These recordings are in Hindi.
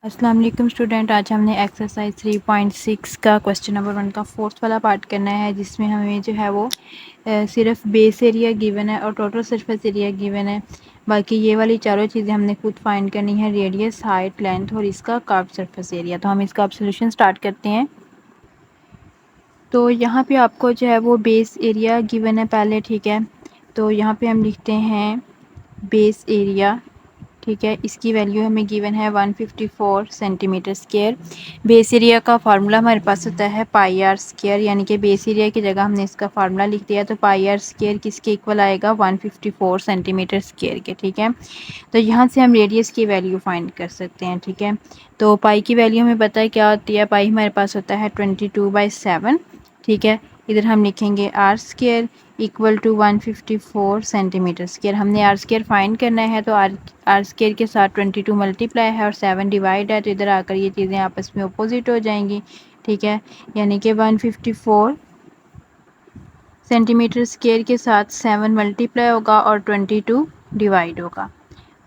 अस्सलाम वालेकुम स्टूडेंट। आज हमने एक्सरसाइज 3.6 का क्वेश्चन नंबर 1 का फोर्थ वाला पार्ट करना है, जिसमें हमें जो है वो सिर्फ बेस एरिया गिवन है और टोटल सरफेस एरिया गिवन है। बाकी ये वाली चारों चीज़ें हमने खुद फाइंड करनी है, रेडियस, हाइट, लेंथ और इसका कर्व सरफेस एरिया। तो हम इसका अब सोल्यूशन स्टार्ट करते हैं। तो यहाँ पे आपको जो है वो बेस एरिया गिवन है पहले, ठीक है। तो यहाँ पे हम लिखते हैं बेस एरिया, ठीक है। इसकी वैल्यू हमें गिवन है 154 सेंटीमीटर स्क्वायर। बेस एरिया का फार्मूला हमारे पास होता है पाई आर स्क्वायर, यानी कि बेस एरिया की जगह हमने इसका फार्मूला लिख दिया। तो पाई आर स्क्वायर किसके इक्वल आएगा? 154 सेंटीमीटर स्क्वायर के, ठीक है। तो यहाँ से हम रेडियस की वैल्यू फाइंड कर सकते हैं, ठीक है। तो पाई की वैल्यू हमें पता है क्या होती है। पाई हमारे पास होता है 22/7, ठीक है। इधर हम लिखेंगे R square equal to 154 centimetre square. हमने आर स्क्वायर फाइंड करना है, तो आर स्क्वायर के साथ 22 मल्टीप्लाई है और 7 डिवाइड है, तो इधर आकर ये चीज़ें आपस में अपोजिट हो जाएंगी, ठीक है। यानी कि 154 सेंटीमीटर स्क्वायर के साथ 7 मल्टीप्लाई होगा और 22 डिवाइड होगा।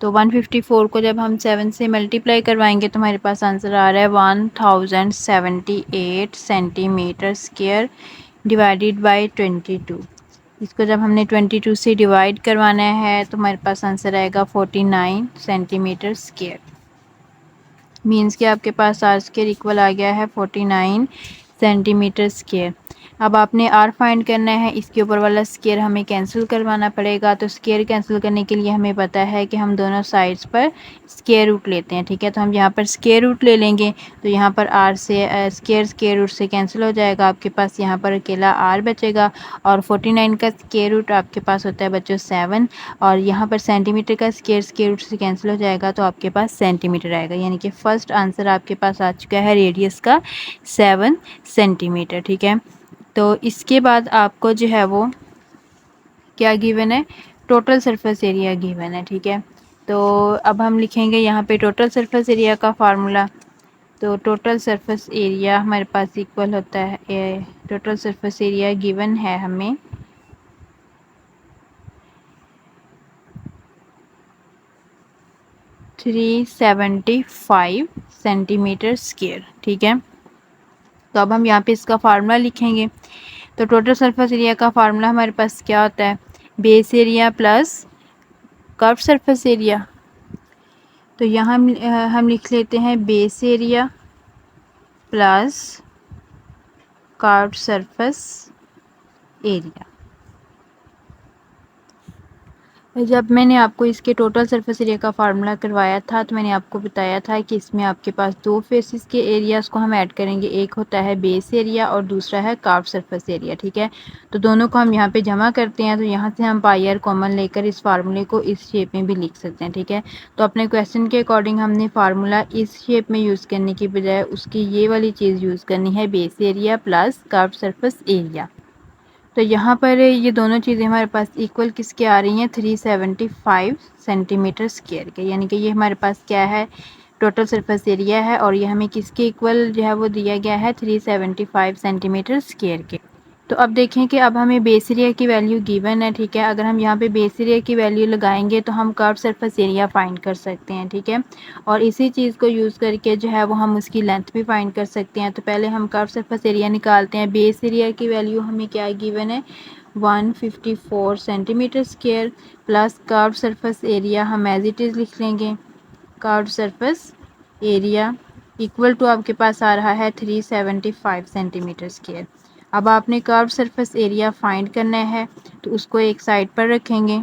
तो 154 को जब हम 7 से मल्टीप्लाई करवाएंगे तो हमारे पास आंसर आ रहा है 1078 सेंटीमीटर स्क्वायर डिवाइडेड बाय 22। इसको जब हमने 22 से डिवाइड करवाना है तो हमारे पास आंसर आएगा 49 सेंटीमीटर स्क्वायर। मीन्स कि आपके पास आर स्क्वायर इक्वल आ गया है 49 सेंटीमीटर स्क्वायर। अब आपने आर फाइंड करना है, इसके ऊपर वाला स्क्वायर हमें कैंसिल करवाना पड़ेगा। तो स्क्वायर कैंसिल करने के लिए हमें पता है कि हम दोनों साइड्स पर स्क्वायर रूट लेते हैं, ठीक है। तो हम यहाँ पर स्क्वायर रूट ले लेंगे, तो यहाँ पर आर से स्क्वायर रूट से कैंसिल हो जाएगा। आपके पास यहाँ पर अकेला आर बचेगा और 49 का स्क्वायर रूट आपके पास होता है बच्चों 7, और यहाँ पर सेंटीमीटर का स्क्वायर रूट से कैंसिल हो जाएगा, तो आपके पास सेंटीमीटर आएगा। यानी कि फर्स्ट आंसर आपके पास आ चुका है रेडियस का 7 सेंटीमीटर, ठीक है। तो इसके बाद आपको जो है वो क्या गिवन है? टोटल सरफेस एरिया गिवन है, ठीक है। तो अब हम लिखेंगे यहाँ पे टोटल सरफेस एरिया का फार्मूला। तो टोटल सरफेस एरिया हमारे पास इक्वल होता है, टोटल सरफेस एरिया गिवन है हमें 375 सेंटीमीटर स्क्वायर, ठीक है। तो अब हम यहाँ पे इसका फार्मूला लिखेंगे। तो टोटल सरफेस एरिया का फार्मूला हमारे पास क्या होता है? Base area plus curve surface area. तो यहाँ हम लिख लेते हैं base area plus curve surface area. जब मैंने आपको इसके टोटल सरफेस एरिया का फार्मूला करवाया था तो मैंने आपको बताया था कि इसमें आपके पास दो फेसेस के एरियाज़ को हम ऐड करेंगे। एक होता है बेस एरिया और दूसरा है कर्व सरफेस एरिया, ठीक है। तो दोनों को हम यहाँ पे जमा करते हैं, तो यहाँ से हम पाई आर कॉमन लेकर इस फार्मूले को इस शेप में भी लिख सकते हैं, ठीक है। तो अपने क्वेश्चन के अकॉर्डिंग हमने फार्मूला इस शेप में यूज़ करने की बजाय उसकी ये वाली चीज़ यूज़ करनी है, base area plus curve surface area. तो यहाँ पर ये दोनों चीज़ें हमारे पास इक्वल किसके आ रही हैं? 375 सेंटीमीटर स्क्वायर के। यानी कि ये हमारे पास क्या है? टोटल सरफेस एरिया है और ये हमें किसके इक्वल जो है वो दिया गया है? 375 सेंटीमीटर स्क्वायर के। तो अब देखें कि अब हमें बेस एरिया की वैल्यू गिवन है, ठीक है। अगर हम यहाँ पे बेस एरिया की वैल्यू लगाएंगे तो हम कर्व सरफेस एरिया फाइंड कर सकते हैं, ठीक है। और इसी चीज़ को यूज़ करके जो है वो हम उसकी लेंथ भी फाइंड कर सकते हैं। तो पहले हम कर्व सरफेस एरिया निकालते हैं। बेस एरिया की वैल्यू हमें क्या गिवन है? 154 centimetre square plus curve surface area हम एज इट इज़ लिख लेंगे। Curve surface area equal to आपके पास आ रहा है 375 सेंटीमीटर स्क्वायर। अब आपने कर्व सरफेस एरिया फाइंड करना है, तो उसको एक साइड पर रखेंगे।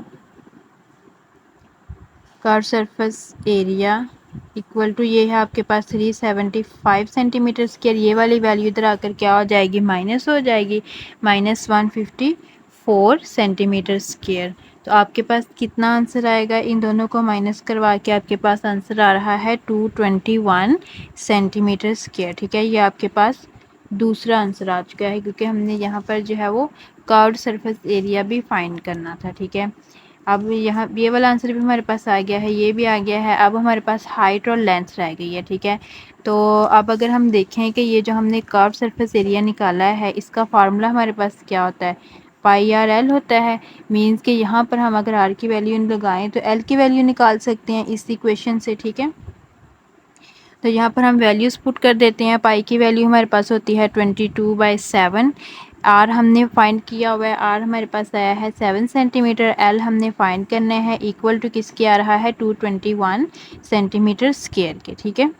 Curve surface area equal to ये है आपके पास 375 सेंटीमीटर स्क्वायर। ये वाली वैल्यू इधर आकर क्या हो जाएगी? माइनस हो जाएगी, -154 सेंटीमीटर स्क्वायर। तो आपके पास कितना आंसर आएगा? इन दोनों को माइनस करवा के आपके पास आंसर आ रहा है 221 सेंटीमीटर स्क्वायर, ठीक है। ये आपके पास दूसरा आंसर आ चुका है, क्योंकि हमने यहाँ पर जो है वो कर्व्ड सरफेस एरिया भी फाइंड करना था, ठीक है। अब यहाँ ये वाला आंसर भी हमारे पास आ गया है, ये भी आ गया है। अब हमारे पास हाइट और लेंथ रह गई है, ठीक है। तो अब अगर हम देखें कि ये जो हमने कर्व सरफेस एरिया निकाला है, इसका फार्मूला हमारे पास क्या होता है? पाई आर एल होता है। मीन्स कि यहाँ पर हम अगर आर की वैल्यू लगाएं तो एल की वैल्यू निकाल सकते हैं इस इक्वेशन से, ठीक है। तो यहाँ पर हम वैल्यूज़ पुट कर देते हैं। पाई की वैल्यू हमारे पास होती है 22/7। आर हमने फाइंड किया हुआ है, आर हमारे पास आया है 7 सेंटीमीटर। एल हमने फाइंड करना है, इक्वल टू किसके आ रहा है 221 सेंटीमीटर स्क्वायर के। ठीक है,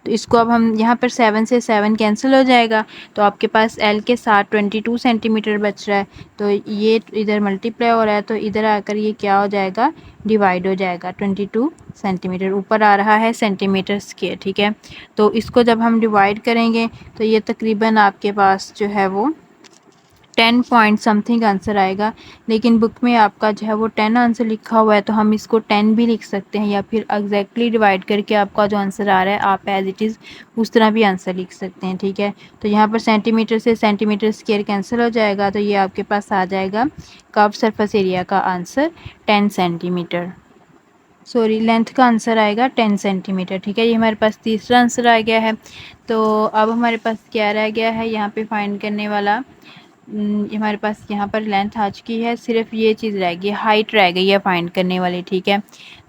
तो इसको अब हम यहाँ पर 7 से 7 कैंसिल हो जाएगा, तो आपके पास एल के साथ 22 सेंटीमीटर बच रहा है। तो ये इधर मल्टीप्लाई हो रहा है, तो इधर आकर ये क्या हो जाएगा, डिवाइड हो जाएगा। 22 सेंटीमीटर ऊपर आ रहा है सेंटीमीटर स्क्वायर। ठीक है, तो इसको जब हम डिवाइड करेंगे तो ये तकरीबन आपके पास जो है वो 10 पॉइंट समथिंग आंसर आएगा। लेकिन बुक में आपका जो है वो 10 आंसर लिखा हुआ है, तो हम इसको 10 भी लिख सकते हैं, या फिर एग्जैक्टली डिवाइड करके आपका जो आंसर आ रहा है आप एज इट इज़ उस तरह भी आंसर लिख सकते हैं। ठीक है, तो यहाँ पर सेंटीमीटर से सेंटीमीटर स्क्वायर कैंसिल हो जाएगा, तो ये आपके पास आ जाएगा कर्व सरफेस एरिया का आंसर 10 सेंटीमीटर, सॉरी लेंथ का आंसर आएगा 10 सेंटीमीटर। ठीक है, ये हमारे पास तीसरा आंसर आ गया है। तो अब हमारे पास क्या रह गया है यहाँ पे फाइंड करने वाला, हमारे पास यहाँ पर लेंथ आ चुकी है, सिर्फ ये चीज़ रह गई, हाइट रह गई है फाइंड करने वाली। ठीक है,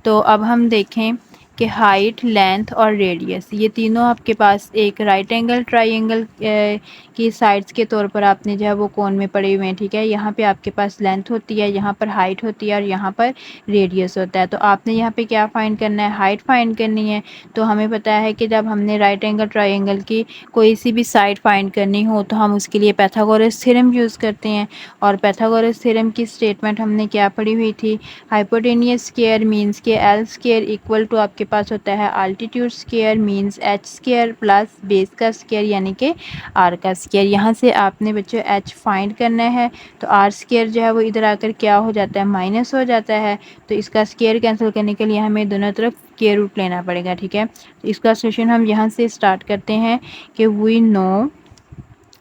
तो अब हम देखें कि हाइट, लेंथ और रेडियस ये तीनों आपके पास एक राइट एंगल ट्राइंगल की साइड्स के तौर पर आपने जो है वो कोन में पड़े हुए हैं। ठीक है, यहाँ पे आपके पास लेंथ होती है, यहाँ पर हाइट होती है और यहाँ पर रेडियस होता है। तो आपने यहाँ पे क्या फाइंड करना है, हाइट फाइंड करनी है। तो हमें पता है कि जब हमने राइट एंगल ट्राइंगल की कोई सी भी साइड फाइंड करनी हो तो हम उसके लिए पाइथागोरस थ्योरम यूज़ करते हैं। और पाइथागोरस थ्योरम की स्टेटमेंट हमने क्या पढ़ी हुई थी, हाइपोटेनियस स्क्वायर मीन्स के एल स्क्वायर इक्वल टू आपके पास होता है altitude square means H square plus base का स्क्वायर यानी कि आर का स्क्वायर। यहाँ से आपने बच्चों एच फाइंड करना है, तो आर स्क्वायर जो है वो इधर आकर क्या हो जाता है, माइनस हो जाता है। तो इसका स्क्वायर कैंसिल करने के लिए हमें दोनों तरफ स्क्वायर रूट लेना पड़ेगा। ठीक है, तो इसका सोल्यूशन हम यहाँ से स्टार्ट करते हैं कि वी नो,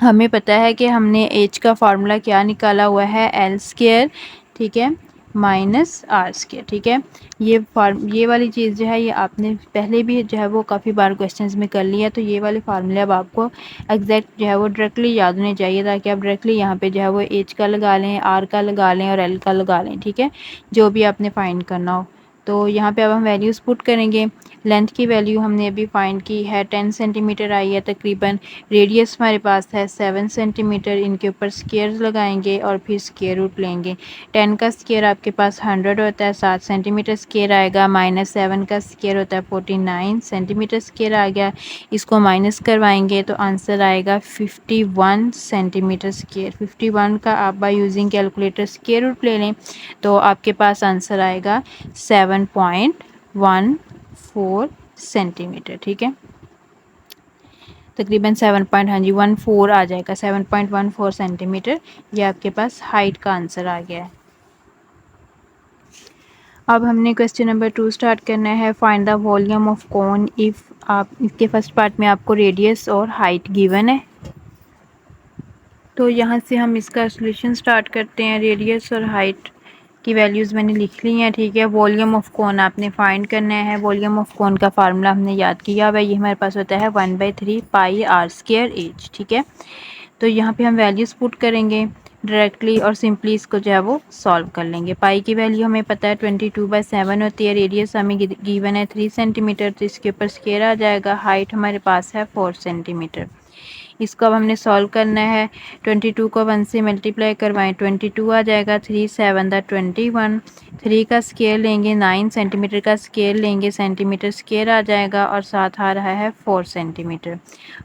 हमें पता है कि हमने एच का फार्मूला क्या निकाला हुआ है, एल स्क्वायर, ठीक है, माइनस आर स्क्वायर। ठीक है, ये वाली चीज़ जो है ये आपने पहले भी जो है वो काफ़ी बार क्वेश्चंस में कर लिया, तो ये वाले फार्मूले अब आपको एग्जैक्ट जो है वो डायरेक्टली याद होने चाहिए, ताकि आप डायरेक्टली यहाँ पे जो है वो एच का लगा लें, आर का लगा लें और एल का लगा लें। ठीक है, जो भी आपने फाइंड करना हो। तो यहाँ पे अब हम वैल्यूज़ पुट करेंगे। लेंथ की वैल्यू हमने अभी फाइंड की है 10 सेंटीमीटर आई है तकरीबन। रेडियस हमारे पास है 7 सेंटीमीटर, इनके ऊपर स्क्वायर लगाएंगे और फिर स्क्वायर रूट लेंगे। 10 का स्क्वायर आपके पास 100 होता है, 7 सेंटीमीटर स्क्वायर आएगा, माइनस 7 का स्क्वायर होता है 49 सेंटीमीटर स्क्वायर आ गया। इसको माइनस करवाएंगे तो आंसर आएगा 51 सेंटीमीटर स्क्वायर। 51 का आप by using calculator square root ले लें तो आपके पास आंसर आएगा 7.14 सेंटीमीटर। ठीक है, तकरीबन 7.14 आ जाएगा, 7.14 सेंटीमीटर। ये आपके पास हाइट का आंसर आ गया है। अब हमने क्वेश्चन नंबर 2 स्टार्ट करना है, find the volume of cone if. आप इसके फर्स्ट पार्ट में आपको रेडियस और हाइट गिवन है, तो यहाँ से हम इसका सॉल्यूशन स्टार्ट करते हैं। रेडियस और हाइट की वैल्यूज़ मैंने लिख ली हैं। ठीक है, वॉल्यूम ऑफ कोन आपने फाइंड करना है। वॉल्यूम ऑफ कोन का फार्मूला हमने याद किया हुआ है, ये हमारे पास होता है 1/3 पाई आर स्क्वायर एच। ठीक है, तो यहाँ पे हम वैल्यूज़ पुट करेंगे डायरेक्टली और सिंपली इसको जो है वो सॉल्व कर लेंगे। पाई की वैल्यू हमें पता है 22/7 होती है। रेडियस हमें गिवन है 3 सेंटीमीटर, तो इसके ऊपर स्क्वायर आ जाएगा। हाइट हमारे पास है 4 सेंटीमीटर। इसको अब हमने सॉल्व करना है। 22 को 1 से मल्टीप्लाई करवाएं, 22 आ जाएगा। 3 7 21, 3 का स्केयर लेंगे, 9 सेंटीमीटर का स्केयर लेंगे, सेंटीमीटर स्केयर आ जाएगा और साथ आ रहा है 4 सेंटीमीटर।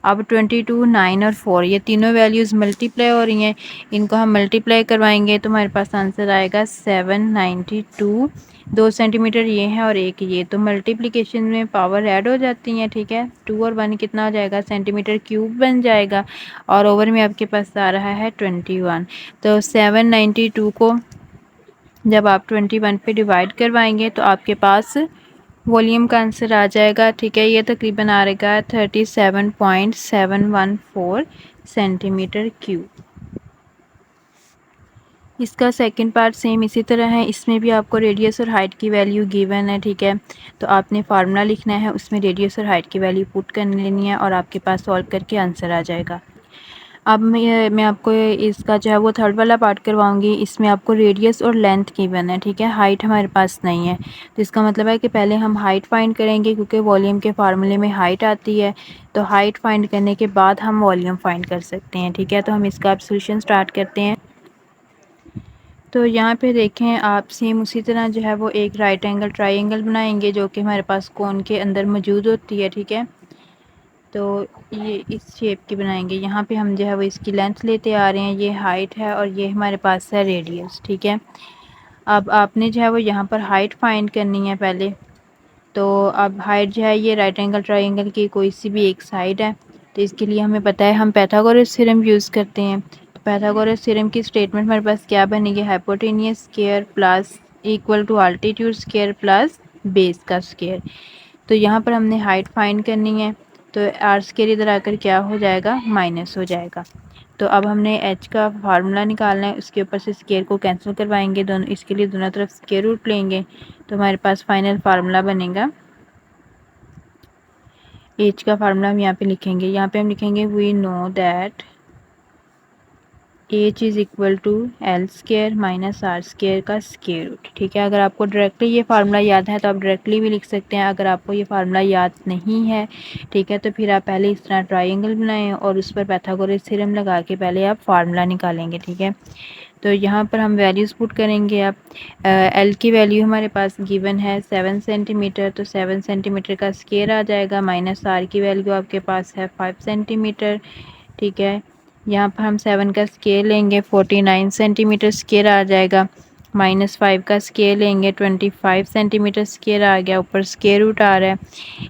अब 22, 9 और 4 ये तीनों वैल्यूज़ मल्टीप्लाई हो रही हैं, इनको हम मल्टीप्लाई करवाएंगे तो हमारे पास आंसर आएगा 792। 2 सेंटीमीटर ये है और एक ये, तो मल्टीप्लिकेशन में पावर ऐड हो जाती हैं। ठीक है, 2 और 1 कितना हो जाएगा, सेंटीमीटर क्यूब बन जाएगा और ओवर में आपके पास आ रहा है 21। तो 792 को जब आप 21 पे डिवाइड करवाएंगे तो आपके पास वॉल्यूम का आंसर आ जाएगा। ठीक है, ये तकरीबन आ रहेगा 37.714 सेंटीमीटर क्यूब। इसका सेकंड पार्ट सेम इसी तरह है, इसमें भी आपको रेडियस और हाइट की वैल्यू गिवन है। ठीक है, तो आपने फार्मूला लिखना है, उसमें रेडियस और हाइट की वैल्यू पुट कर लेनी है और आपके पास सॉल्व करके आंसर आ जाएगा। अब मैं आपको इसका जो है वो थर्ड वाला पार्ट करवाऊंगी। इसमें आपको रेडियस और लेंथ गिवन है, ठीक है, हाइट हमारे पास नहीं है। तो इसका मतलब है कि पहले हम हाइट फाइंड करेंगे, क्योंकि वॉल्यूम के फार्मूले में हाइट आती है। तो हाइट फाइंड करने के बाद हम वॉल्यूम फाइंड कर सकते हैं, ठीक है। तो हम इसका अब सोल्यूशन स्टार्ट करते हैं। तो यहाँ पे देखें आप, सेम उसी तरह जो है वो एक राइट एंगल ट्राइंगल बनाएंगे, जो कि हमारे पास कोन के अंदर मौजूद होती है, ठीक है। तो ये इस शेप की बनाएंगे। यहाँ पे हम जो है वो इसकी लेंथ लेते आ रहे हैं, ये हाइट है और ये हमारे पास है रेडियस, ठीक है। अब आपने जो है वो यहाँ पर हाइट फाइंड करनी है पहले। तो अब हाइट जो है ये राइट एंगल ट्राइंगल की कोई सी भी एक साइड है। तो इसके लिए हमें पता है हम पाइथागोरस थ्योरम यूज़ करते हैं। तो पाइथागोरस थ्योरम की स्टेटमेंट हमारे पास क्या बनेगी, hypotenuse square plus equal to altitude square plus base का स्क्वायर। तो यहाँ पर हमने हाइट फाइंड करनी है। तो आर स्क्वायर इधर आकर क्या हो जाएगा, माइनस हो जाएगा। तो अब हमने एच का फार्मूला निकालना है, उसके ऊपर से स्क्वायर को कैंसिल करवाएंगे दोनों, इसके लिए दोनों तरफ स्क्वायर रूट लेंगे। तो हमारे पास फाइनल फार्मूला बनेगा, एच का फार्मूला हम यहाँ पे लिखेंगे। यहाँ पे हम लिखेंगे we know that H is equal to L square minus R square का स्क्वायर रूट, ठीक है। अगर आपको डायरेक्टली ये फार्मूला याद है तो आप डायरेक्टली भी लिख सकते हैं। अगर आपको ये फार्मूला याद नहीं है, ठीक है, तो फिर आप पहले इस तरह ट्राइंगल बनाएं और उस पर पाइथागोरस थ्योरम लगा के पहले आप फार्मूला निकालेंगे, ठीक है। तो यहाँ पर हम वैल्यूज़ पुट करेंगे। अब एल की वैल्यू हमारे पास गिवन है 7 सेंटीमीटर, तो 7 सेंटीमीटर का स्क्वायर आ जाएगा, माइनस आर की वैल्यू आपके पास है 5 सेंटीमीटर, ठीक है। यहाँ पर हम 7 का स्क्वायर लेंगे, 49 सेंटीमीटर स्क्वायर आ जाएगा, माइनस 5 का स्क्वायर लेंगे, 25 सेंटीमीटर स्क्वायर आ गया, ऊपर स्क्वायर रूट आ रहा है।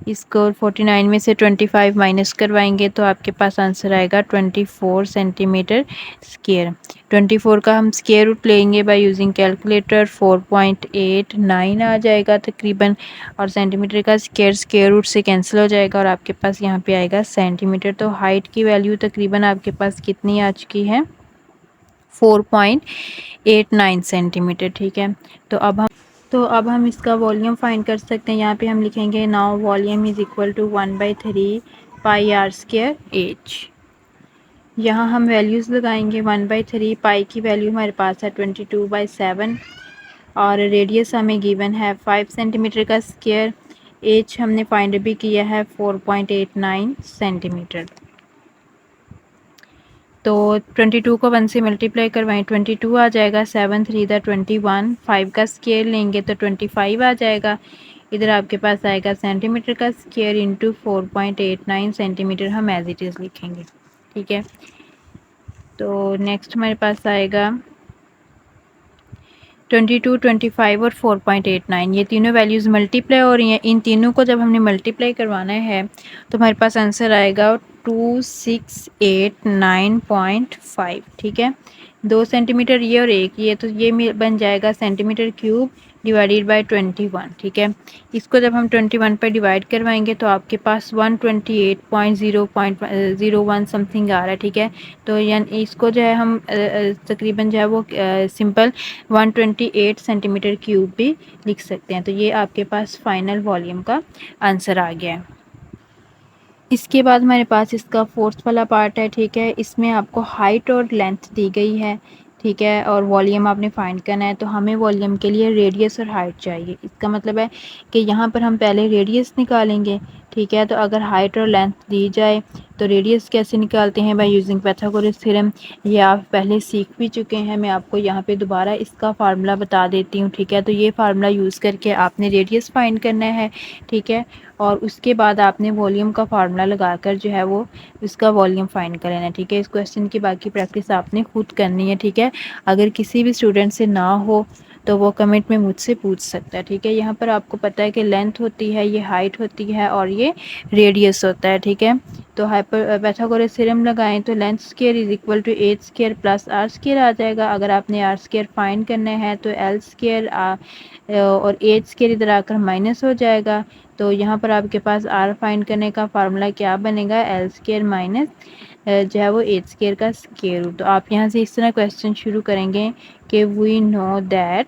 इसको 49 में से 25 माइनस करवाएंगे तो आपके पास आंसर आएगा 24 सेंटीमीटर स्क्वायर। 24 का हम स्क्वायर रूट लेंगे बाय यूजिंग कैलकुलेटर, 4.89 आ जाएगा तकरीबन, और सेंटीमीटर का स्क्वायर स्क्वायर रूट से कैंसिल हो जाएगा और आपके पास यहाँ पे आएगा सेंटीमीटर। तो हाइट की वैल्यू तकरीबन आपके पास कितनी आ चुकी है, 4.89 सेंटीमीटर, ठीक है। तो अब हम इसका वॉल्यूम फाइंड कर सकते हैं। यहाँ पे हम लिखेंगे now volume is equal to 1/3 pi R square H. यहाँ हम वैल्यूज़ लगाएंगे, 1/3 पाई की वैल्यू हमारे पास है 22/7 और रेडियस हमें गिवन है 5 सेंटीमीटर का स्क्वायर। एच हमने फाइंड भी किया है 4.89 सेंटीमीटर। तो 22 को 1 से मल्टीप्लाई करवाएं, 22 आ जाएगा, 7 3 दा 21, 5 का स्क्वायर लेंगे तो 25 आ जाएगा। इधर आपके पास आएगा सेंटीमीटर का स्क्वायर इंटू 4.89 सेंटीमीटर, हम एज इट इज़ लिखेंगे, ठीक है। तो नेक्स्ट हमारे पास आएगा 22, 25 और 4.89, ये तीनों वैल्यूज़ मल्टीप्लाई हो रही हैं। इन तीनों को जब हमने मल्टीप्लाई करवाना है तो हमारे पास आंसर आएगा 2689.5, ठीक है। 2 सेंटीमीटर ये और एक ये, तो ये बन जाएगा सेंटीमीटर क्यूब डिवाइडेड बाय 21, ठीक है। इसको जब हम 21 पर डिवाइड करवाएंगे तो आपके पास 128.0.01 समथिंग आ रहा है, ठीक है। तो यानी इसको जो है हम तकरीबन जो है वो सिंपल 128 सेंटीमीटर क्यूब भी लिख सकते हैं। तो ये आपके पास फाइनल वॉल्यूम का आंसर आ गया है। इसके बाद हमारे पास इसका फोर्थ वाला पार्ट है, ठीक है। इसमें आपको हाइट और लेंथ दी गई है, ठीक है, और वॉल्यूम आपने फाइंड करना है। तो हमें वॉल्यूम के लिए रेडियस और हाइट चाहिए। इसका मतलब है कि यहाँ पर हम पहले रेडियस निकालेंगे, ठीक है। तो अगर हाइट और लेंथ दी जाए तो रेडियस कैसे निकालते हैं, बाय यूजिंग पाइथागोरस थ्योरम। ये आप पहले सीख भी चुके हैं, मैं आपको यहाँ पे दोबारा इसका फार्मूला बता देती हूँ, ठीक है। तो ये फार्मूला यूज़ करके आपने रेडियस फाइंड करना है, ठीक है, और उसके बाद आपने वॉल्यूम का फार्मूला लगाकर जो है वो इसका वॉल्यूम फाइंड कर लेना है, ठीक है। इस क्वेश्चन की बाकी प्रैक्टिस आपने खुद करनी है, ठीक है। अगर किसी भी स्टूडेंट से ना हो तो वो कमेंट में मुझसे पूछ सकता है, ठीक है। यहाँ पर आपको पता है कि लेंथ होती है, ये हाइट होती है और ये रेडियस होता है, ठीक है। तो पाइथागोरस थ्योरम लगाएं तो length square is equal to H square plus R square आ जाएगा। अगर आपने आर स्क्वायर फाइंड करना है तो एल स्क्वायर और एच स्क्वायर इधर आकर माइनस हो जाएगा। तो यहाँ पर आपके पास आर फाइंड करने का फार्मूला क्या बनेगा, एल स्क्वायर माइनस जो है वो एच स्क्वायर का स्क्वायर रूट। तो आप यहाँ से इस तरह क्वेश्चन शुरू करेंगे कि वी नो दैट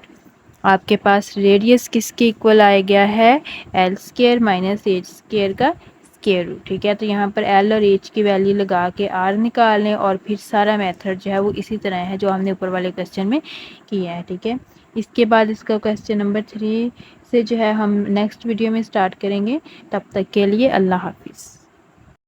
आपके पास रेडियस किसके इक्वल आ गया है, L square minus H square का स्क्वायर रूट। ठीक है, तो यहाँ पर एल और एच की वैल्यू लगा के आर निकाल लें और फिर सारा मेथड जो है वो इसी तरह है जो हमने ऊपर वाले क्वेश्चन में किया है। ठीक है, इसके बाद इसका क्वेश्चन नंबर 3 से जो है हम नेक्स्ट वीडियो में स्टार्ट करेंगे। तब तक के लिए अल्लाह हाफिज़।